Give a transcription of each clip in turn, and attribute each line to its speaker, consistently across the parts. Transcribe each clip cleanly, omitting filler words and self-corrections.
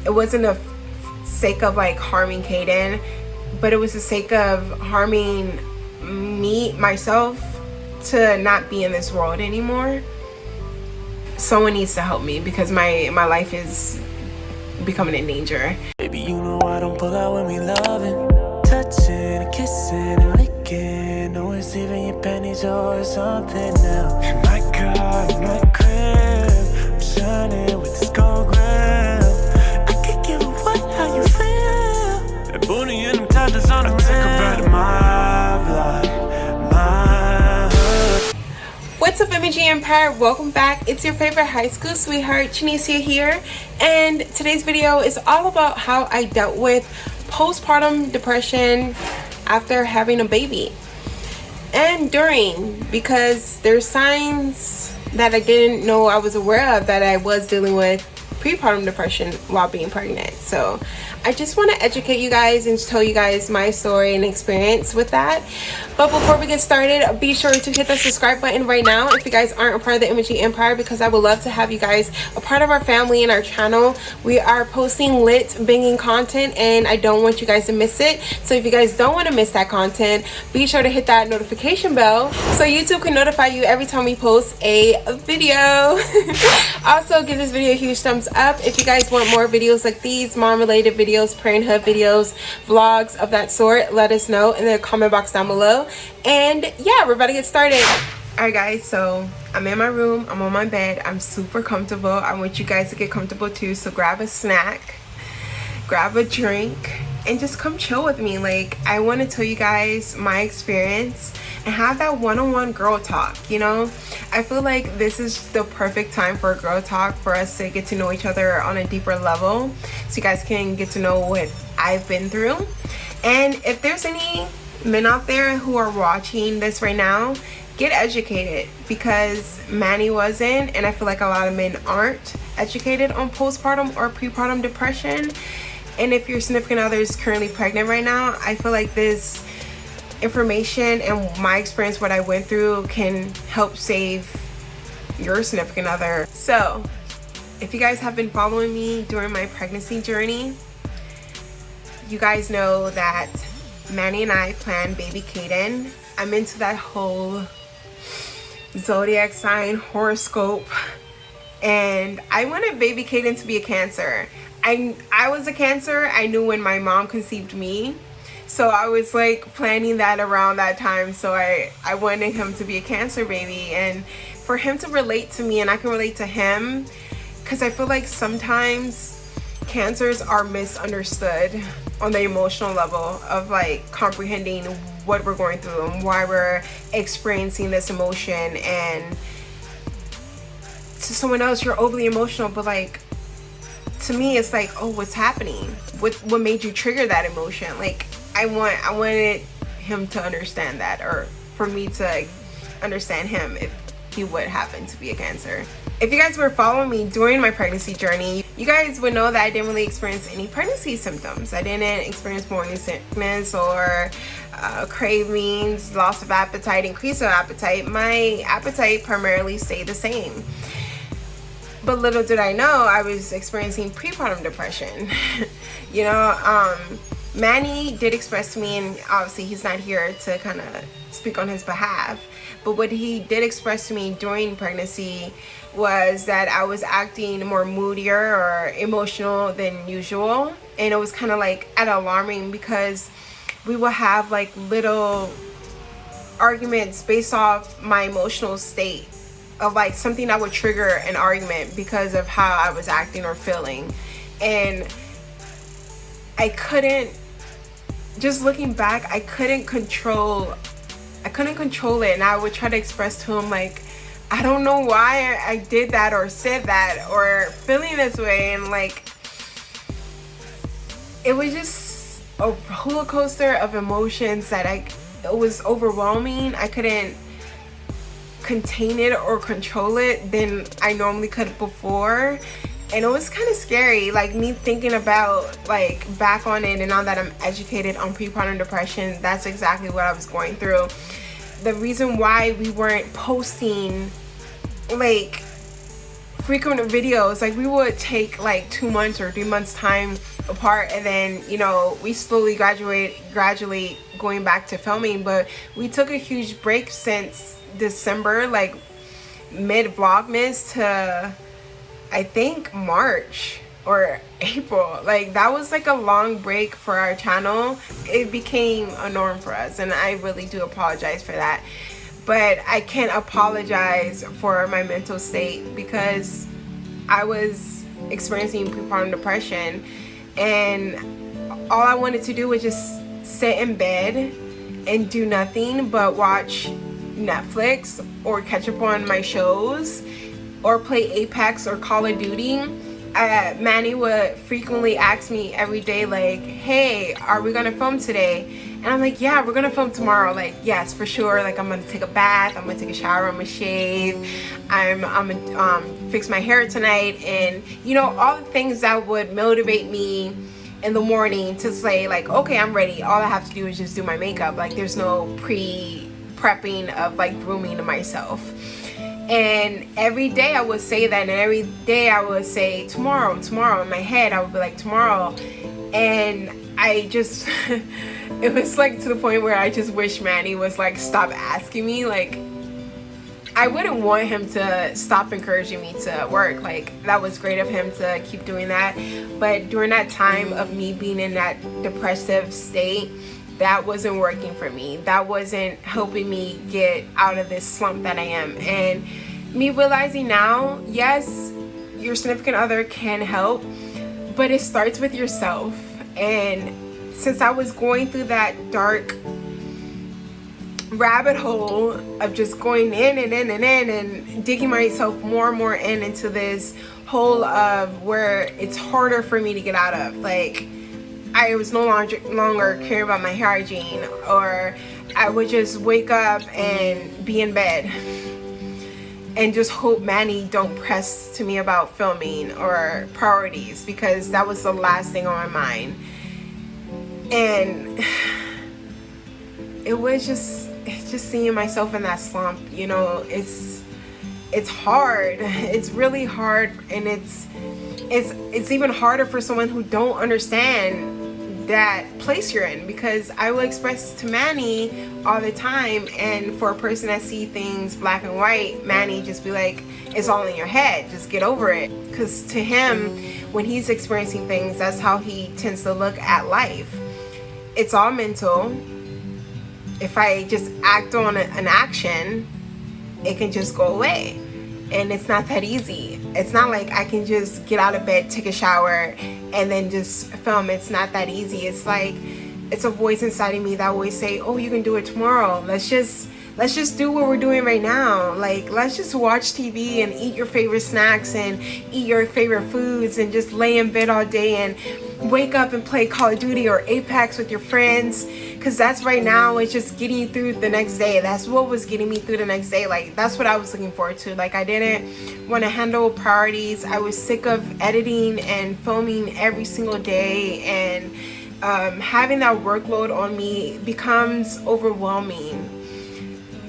Speaker 1: it wasn't a sake of like harming KAIDYN, but it was the sake of harming myself to not be in this world anymore. Someone needs to help me because my life is becoming in danger.
Speaker 2: Baby, you know I don't pull out when we loving, touching and kissing and licking. No receiving your pennies or something now. In my car, in my crib, I'm shining with this gold grill. I could give a what how you feel. That booty and them tattoos on the rim. Take a breath of my blood, my hood.
Speaker 1: What's up, MG Empire? Welcome back. It's your favorite high school sweetheart, Genecia here, and today's video is all about how I dealt with postpartum depression after having a baby and during, because there's signs that I didn't know I was aware of that I was dealing with prepartum depression while being pregnant. So I just want to educate you guys and tell you guys my story and experience with that. But before we get started, be sure to hit the subscribe button right now if you guys aren't a part of the MG Empire, because I would love to have you guys a part of our family and our channel. We are posting lit banging content and I don't want you guys to miss it. So if you guys don't want to miss that content, be sure to hit that notification bell so YouTube can notify you every time we post a video. Also, give this video a huge thumbs up if you guys want more videos like these, mom related videos, parenthood videos, vlogs of that sort. Let us know in the comment box down below. And yeah, we're about to get started. All right guys, so I'm in my room, I'm on my bed, I'm super comfortable. I want you guys to get comfortable too, so grab a snack, grab a drink, and just come chill with me. Like, I want to tell you guys my experience and have that one-on-one girl talk. You know, I feel like this is the perfect time for a girl talk, for us to get to know each other on a deeper level, so you guys can get to know what I've been through. And if there's any men out there who are watching this right now, get educated, because Manny wasn't, and I feel like a lot of men aren't educated on postpartum or prepartum depression. And if your significant other is currently pregnant right now, I feel like this information and my experience, what I went through, can help save your significant other. So if you guys have been following me during my pregnancy journey, you guys know that Manny and I planned baby KAIDYN. I'm into that whole zodiac sign horoscope, and I wanted baby KAIDYN to be a Cancer. I was a Cancer. I knew when my mom conceived me, so I was like planning that around that time. So I wanted him to be a Cancer baby, and for him to relate to me and I can relate to him, because I feel like sometimes Cancers are misunderstood on the emotional level of like comprehending what we're going through and why we're experiencing this emotion. And to someone else, you're overly emotional, but like, to me, it's like, oh, what's happening? What made you trigger that emotion? Like, I wanted him to understand that, or for me to understand him if he would happen to be a Cancer. If you guys were following me during my pregnancy journey, you guys would know that I didn't really experience any pregnancy symptoms. I didn't experience morning sickness or cravings, loss of appetite, increase of appetite. My appetite primarily stayed the same. But little did I know I was experiencing prepartum depression. You know, Manny did express to me, and obviously he's not here to kind of speak on his behalf, but what he did express to me during pregnancy was that I was acting more moodier or emotional than usual. And it was kind of like alarming, because we will have like little arguments based off my emotional state, of like something that would trigger an argument because of how I was acting or feeling. And I couldn't, just looking back, I couldn't control it. And I would try to express to him like, I don't know why I did that or said that or feeling this way. And like, it was just a roller coaster of emotions that it was overwhelming. I couldn't contain it or control it than I normally could before. And it was kind of scary, like me thinking about like back on it, and now that I'm educated on prepartum depression, that's exactly what I was going through. The reason why we weren't posting like frequent videos. Like we would take like 2 months or 3 months time apart, and then, you know, we slowly gradually going back to filming. But we took a huge break since December, like mid Vlogmas, to I think March or April. Like that was like a long break for our channel. It became a norm for us, and I really do apologize for that. But I can't apologize for my mental state, because I was experiencing prepartum depression, and all I wanted to do was just sit in bed and do nothing but watch Netflix or catch up on my shows or play Apex or Call of Duty. Manny would frequently ask me every day, like, hey, are we gonna film today? And I'm like, yeah, we're gonna film tomorrow. Like, yes, for sure. Like, I'm gonna take a bath, I'm gonna take a shower, I'm gonna shave, I'm gonna fix my hair tonight, and you know, all the things that would motivate me in the morning to say like, okay, I'm ready. All I have to do is just do my makeup. Like, there's no prepping of like grooming myself. And every day I would say that, and every day I would say tomorrow. In my head I would be like tomorrow, and I just it was like to the point where I just wish Manny was like, stop asking me. Like, I wouldn't want him to stop encouraging me to work. Like, that was great of him to keep doing that, but during that time of me being in that depressive state, that wasn't working for me. That wasn't helping me get out of this slump that I am. And me realizing now, yes, your significant other can help, but it starts with yourself. And since I was going through that dark rabbit hole of just going in and digging myself more and more into this hole of where it's harder for me to get out of. Like, I was no longer caring about my hair hygiene, or I would just wake up and be in bed and just hope Manny don't press to me about filming or priorities, because that was the last thing on my mind. And it's just seeing myself in that slump. You know, it's hard. It's really hard, and it's even harder for someone who don't understand that place you're in, because I will express to Manny all the time, and for a person that see things black and white, Manny just be like, it's all in your head, just get over it. Because to him, when he's experiencing things, that's how he tends to look at life. It's all mental. If I just act on an action, it can just go away. And it's not that easy. It's not like I can just get out of bed, take a shower, and then just film. It's not that easy. It's like, it's a voice inside of me that always say, oh, you can do it tomorrow. Let's just do what we're doing right now. Like, let's just watch TV and eat your favorite snacks and eat your favorite foods and just lay in bed all day and wake up and play Call of Duty or Apex with your friends. Because that's right now, it's just getting you through the next day. That's what was getting me through the next day. Like, that's what I was looking forward to. Like, I didn't want to handle priorities. I was sick of editing and filming every single day, and having that workload on me becomes overwhelming.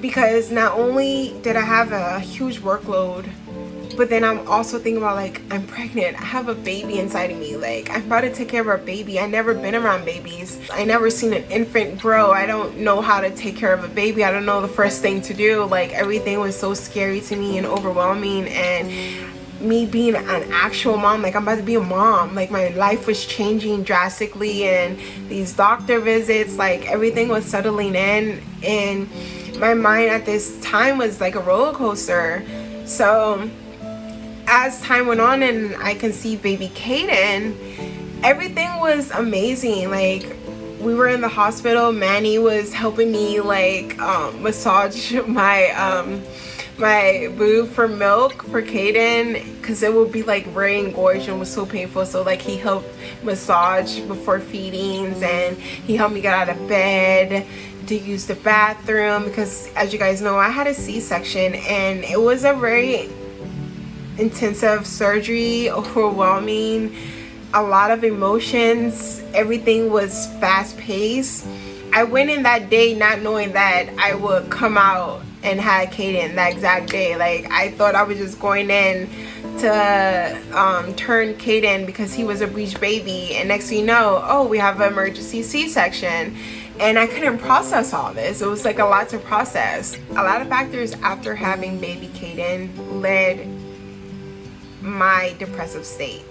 Speaker 1: Because not only did I have a huge workload, but then I'm also thinking about, like, I'm pregnant. I have a baby inside of me. Like, I'm about to take care of a baby. I never been around babies. I never seen an infant grow. I don't know how to take care of a baby. I don't know the first thing to do. Like, everything was so scary to me and overwhelming. And me being an actual mom, like, I'm about to be a mom. Like, my life was changing drastically, and these doctor visits, like, everything was settling in. And my mind at this time was like a roller coaster. So as time went on and I conceived baby KAIDYN, everything was amazing. Like, we were in the hospital. Manny was helping me, like, massage my my boob for milk for KAIDYN, because it would be like very engorged and was so painful. So, like, he helped massage before feedings, and he helped me get out of bed to use the bathroom, because as you guys know, I had a C-section, and it was a very intensive surgery, overwhelming, a lot of emotions. Everything was fast-paced. I went in that day not knowing that I would come out and had KAIDYN that exact day. Like, I thought I was just going in to to turn KAIDYN because he was a breech baby, and next thing you know, oh, we have an emergency C-section. And I couldn't process all this. It was like a lot to process. A lot of factors after having baby KAIDYN led my depressive state.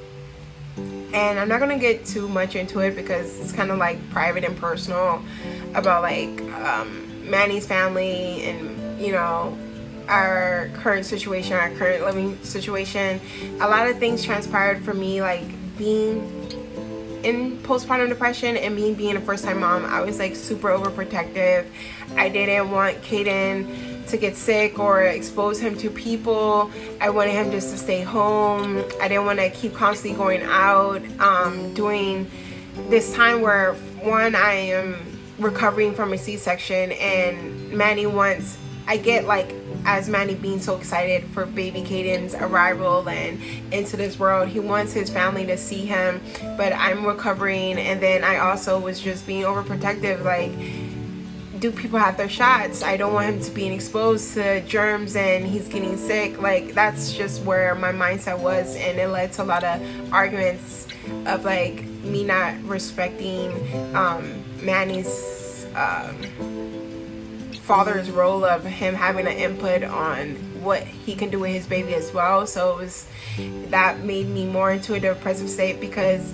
Speaker 1: And I'm not gonna get too much into it because it's kind of like private and personal about like Manny's family and, you know, our current situation, our current living situation. A lot of things transpired for me, like being in postpartum depression and me being a first-time mom. I was like super overprotective. I didn't want KAIDYN to get sick or expose him to people. I wanted him just to stay home. I didn't want to keep constantly going out during this time where, one, I am recovering from a C-section, and Manny wants, I get like, as Manny being so excited for baby KAIDYN's arrival and into this world, he wants his family to see him, but I'm recovering. And then I also was just being overprotective, like, do people have their shots? I don't want him to be exposed to germs and he's getting sick. Like, that's just where my mindset was, and it led to a lot of arguments of like me not respecting Manny's father's role of him having an input on what he can do with his baby as well. So it was, that made me more into a depressive state because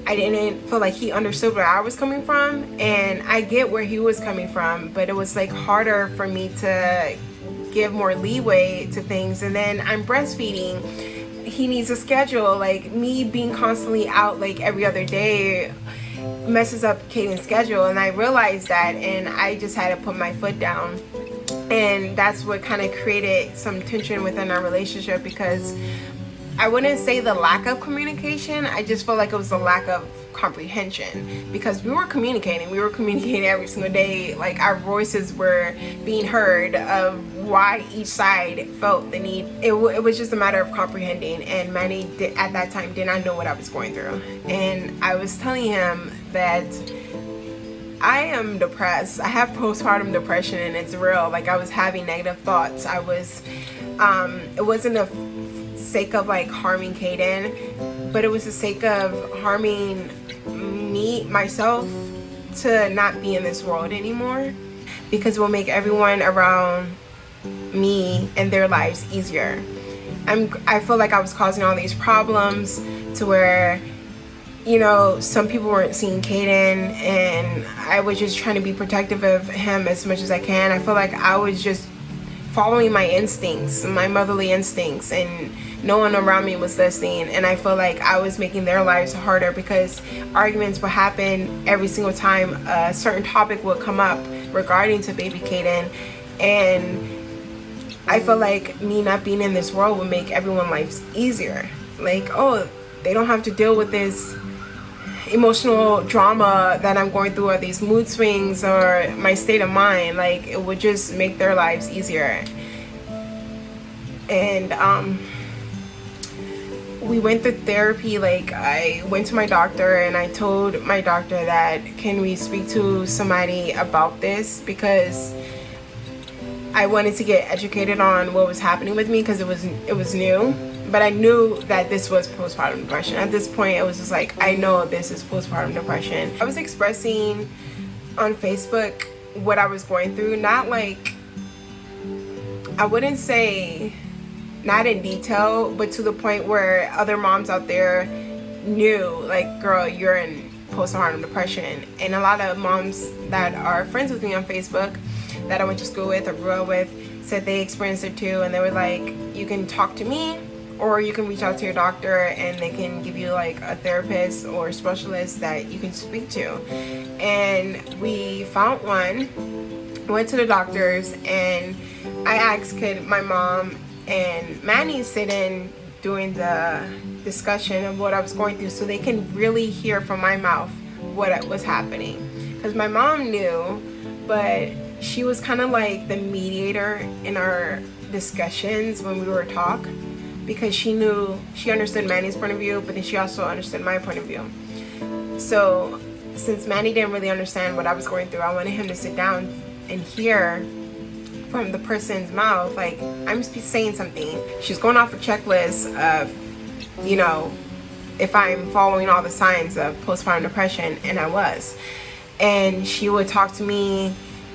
Speaker 1: I didn't feel like he understood where I was coming from, and I get where he was coming from, but it was like harder for me to give more leeway to things. And then I'm breastfeeding, he needs a schedule. Like, me being constantly out like every other day messes up KAIDYN's schedule, and I realized that, and I just had to put my foot down. And that's what kind of created some tension within our relationship, because I wouldn't say the lack of communication, I just felt like it was the lack of comprehension, because we were communicating every single day. Like, our voices were being heard of why each side felt the need. It was just a matter of comprehending, and Manny at that time did not know what I was going through. And I was telling him that I am depressed. I have postpartum depression, and it's real. Like, I was having negative thoughts. I was it wasn't a sake of like harming KAIDYN, but it was the sake of harming myself to not be in this world anymore, because it will make everyone around me and their lives easier. I feel like I was causing all these problems to where, you know, some people weren't seeing KAIDYN, and I was just trying to be protective of him as much as I can. I feel like I was just following my instincts, my motherly instincts, and no one around me was listening. And I feel like I was making their lives harder, because arguments would happen every single time a certain topic would come up regarding to baby KAIDYN. And I feel like me not being in this world would make everyone's lives easier. Like, oh, they don't have to deal with this emotional drama that I'm going through, or these mood swings, or my state of mind. Like, it would just make their lives easier. And we went through therapy. Like, I went to my doctor, and I told my doctor that, can we speak to somebody about this, because I wanted to get educated on what was happening with me, because it was new. But I knew that this was postpartum depression. At this point, it was just like, I know this is postpartum depression. I was expressing on Facebook what I was going through, not like, I wouldn't say not in detail, but to the point where other moms out there knew, like, girl, you're in postpartum depression. And a lot of moms that are friends with me on Facebook, that I went to school with or grew up with, said they experienced it too. And they were like, you can talk to me, or you can reach out to your doctor, and they can give you like a therapist or specialist that you can speak to. And we found one, went to the doctors, and I asked, could my mom and Manny sit in during the discussion of what I was going through, so they can really hear from my mouth what was happening. Because my mom knew, but she was kind of like the mediator in our discussions when we were talk, because she understood Manny's point of view, but then she also understood my point of view. So since Manny didn't really understand what I was going through, I wanted him to sit down and hear from the person's mouth, like I'm saying something, she's going off a checklist of, you know, if I'm following all the signs of postpartum depression, and I was. And she would talk to me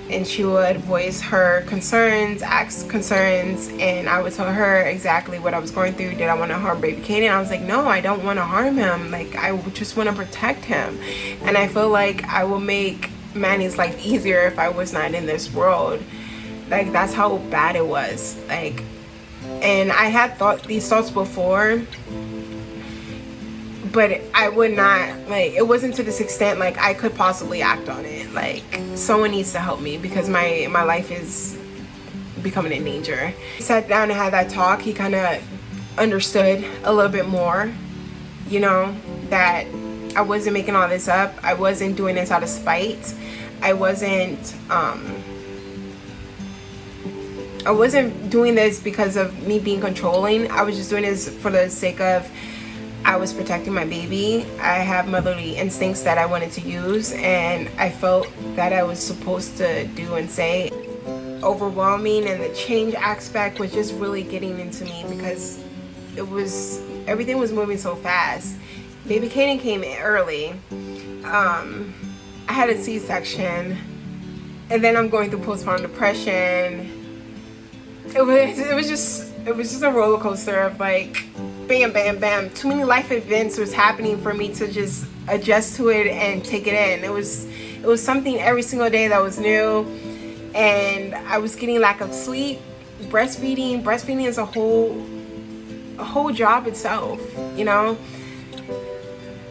Speaker 1: and she would voice her concerns, ask concerns, and I would tell her exactly what I was going through. Did I want to harm baby KAIDYN? I was like, no, I don't want to harm him. Like, I just want to protect him. And I feel like I will make Manny's life easier if I was not in this world. Like, that's how bad it was. Like, and I had these thoughts before, but I would not, like, it wasn't to this extent, like, I could possibly act on it. Like, someone needs to help me because my life is becoming in danger. We sat down and had that talk. He kind of understood a little bit more, you know, that I wasn't making all this up. I wasn't doing this out of spite. I wasn't doing this because of me being controlling. I was just doing this for the sake of, I was protecting my baby. I have motherly instincts that I wanted to use, and I felt that I was supposed to do and say. Overwhelming, and the change aspect was just really getting into me because everything was moving so fast. Baby KAIDYN came in early. I had a C-section, and then I'm going through postpartum depression. It was just a roller coaster of like, bam, bam, bam. Too many life events was happening for me to just adjust to it and take it in. It was something every single day that was new, and I was getting lack of sleep. Breastfeeding is a whole job itself, you know.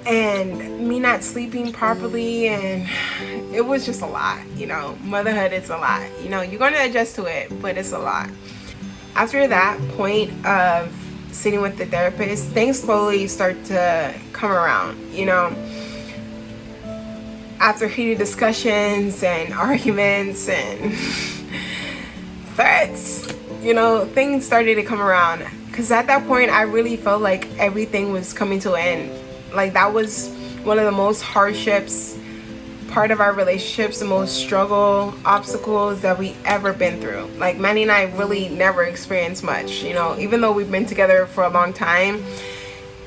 Speaker 1: And me not sleeping properly, and it was just a lot, you know. Motherhood is a lot, you know. You're gonna adjust to it, but it's a lot. After that point of sitting with the therapist, things slowly start to come around, you know. After heated discussions and arguments and threats, you know, things started to come around. Because at that point, I really felt like everything was coming to an end. Like, that was one of the most hardships, part of our relationships, the most struggle, obstacles that we ever been through. Like, Manny and I really never experienced much, you know. Even though we've been together for a long time,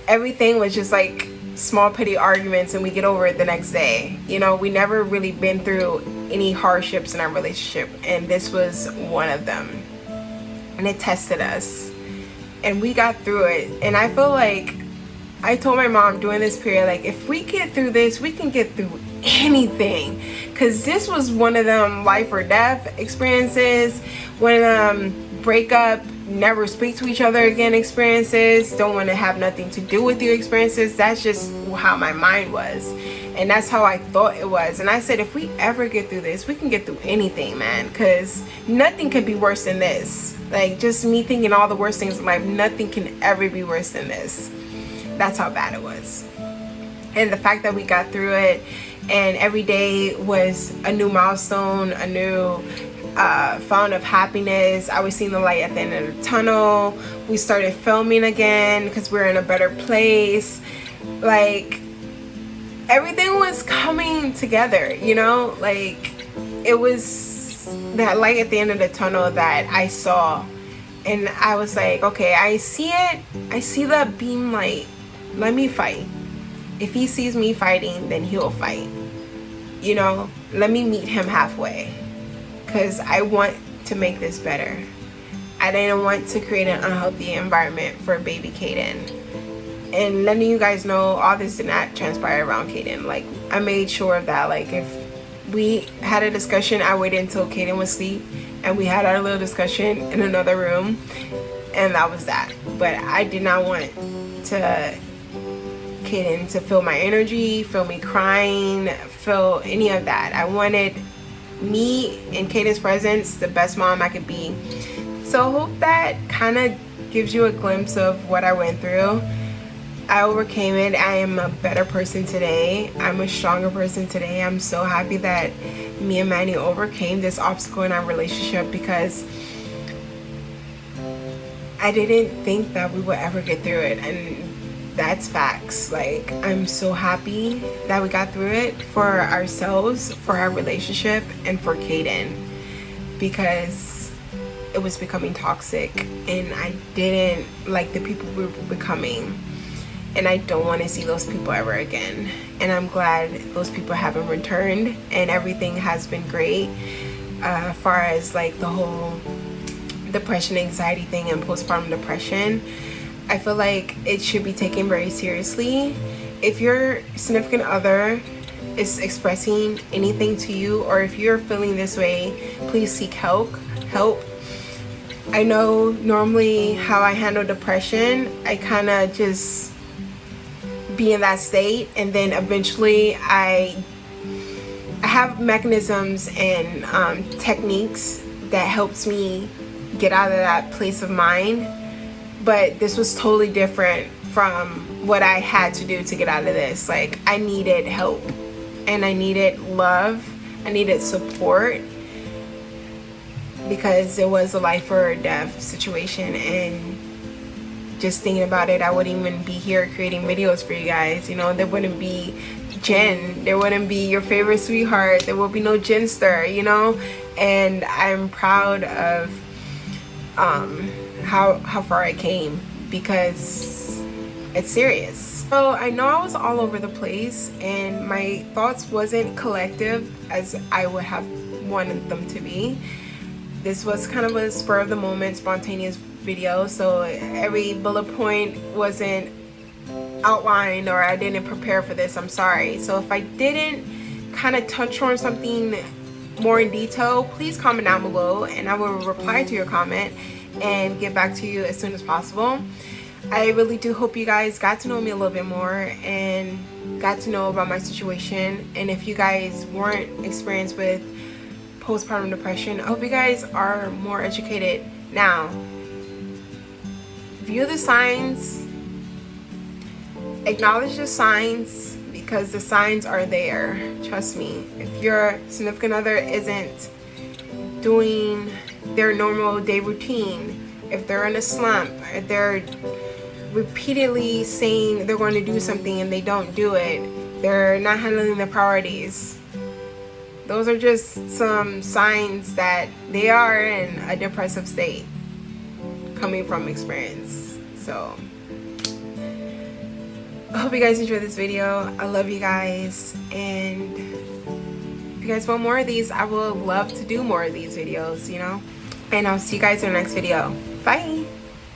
Speaker 1: everything was just like small petty arguments and we get over it the next day. You know, we never really been through any hardships in our relationship, and this was one of them. And it tested us, and we got through it. And I feel like I told my mom during this period, like, if we get through this, we can get through anything. Because this was one of them life or death experiences, one of them breakup, never speak to each other again experiences, don't want to have nothing to do with you experiences. That's just how my mind was, and that's how I thought it was. And I said, if we ever get through this, we can get through anything, man, because nothing could be worse than this. Like, just me thinking all the worst things in life, nothing can ever be worse than this. That's how bad it was. And the fact that we got through it, and every day was a new milestone, a new fountain of happiness. I was seeing the light at the end of the tunnel. We started filming again because we're in a better place. Like, everything was coming together, you know. Like, it was that light at the end of the tunnel that I saw, and I was like, okay, I see it. I see the beam light. Let me fight. If he sees me fighting, then he'll fight, you know. Let me meet him halfway, because I want to make this better. I didn't want to create an unhealthy environment for baby KAIDYN. And letting you guys know, all this did not transpire around KAIDYN. Like, I made sure of that. Like, if we had a discussion, I waited until KAIDYN was asleep, and we had our little discussion in another room, and that was that. But I did not want KAIDYN to feel my energy, feel me crying, feel any of that. I wanted me in KAIDYN's presence, the best mom I could be. So I hope that kind of gives you a glimpse of what I went through. I overcame it. I am a better person today. I'm a stronger person today. I'm so happy that me and Manny overcame this obstacle in our relationship, because I didn't think that we would ever get through it, and that's facts. Like, I'm so happy that we got through it, for ourselves, for our relationship, and for KAIDYN, because it was becoming toxic, and I didn't like the people we were becoming, and I don't want to see those people ever again. And I'm glad those people haven't returned, and everything has been great as far as like the whole depression, anxiety thing and postpartum depression. I feel like it should be taken very seriously. If your significant other is expressing anything to you, or if you're feeling this way, please seek help. I know normally how I handle depression, I kind of just be in that state, and then eventually I have mechanisms and techniques that helps me get out of that place of mind. But this was totally different from what I had to do to get out of this. Like, I needed help, and I needed love, I needed support, because it was a life or death situation. And just thinking about it, I wouldn't even be here creating videos for you guys. You know, there wouldn't be Jen, there wouldn't be your favorite sweetheart, there will be no Jenster, you know. And I'm proud of how far I came, because it's serious. So I know I was all over the place, and my thoughts wasn't collective as I would have wanted them to be. This was kind of a spur of the moment, spontaneous video, so every bullet point wasn't outlined, or I didn't prepare for this. I'm sorry. So if I didn't kind of touch on something more in detail, please comment down below, and I will reply to your comment and get back to you as soon as possible. I really do hope you guys got to know me a little bit more and got to know about my situation. And if you guys weren't experienced with postpartum depression, I hope you guys are more educated now. View the signs, acknowledge the signs, because the signs are there. Trust me. If your significant other isn't doing their normal day routine, if they're in a slump, if they're repeatedly saying they're going to do something and they don't do it, they're not handling their priorities, those are just some signs that they are in a depressive state, coming from experience. So I hope you guys enjoyed this video. I love you guys, and if you guys want more of these, I would love to do more of these videos, you know. And I'll see you guys in the next video. Bye.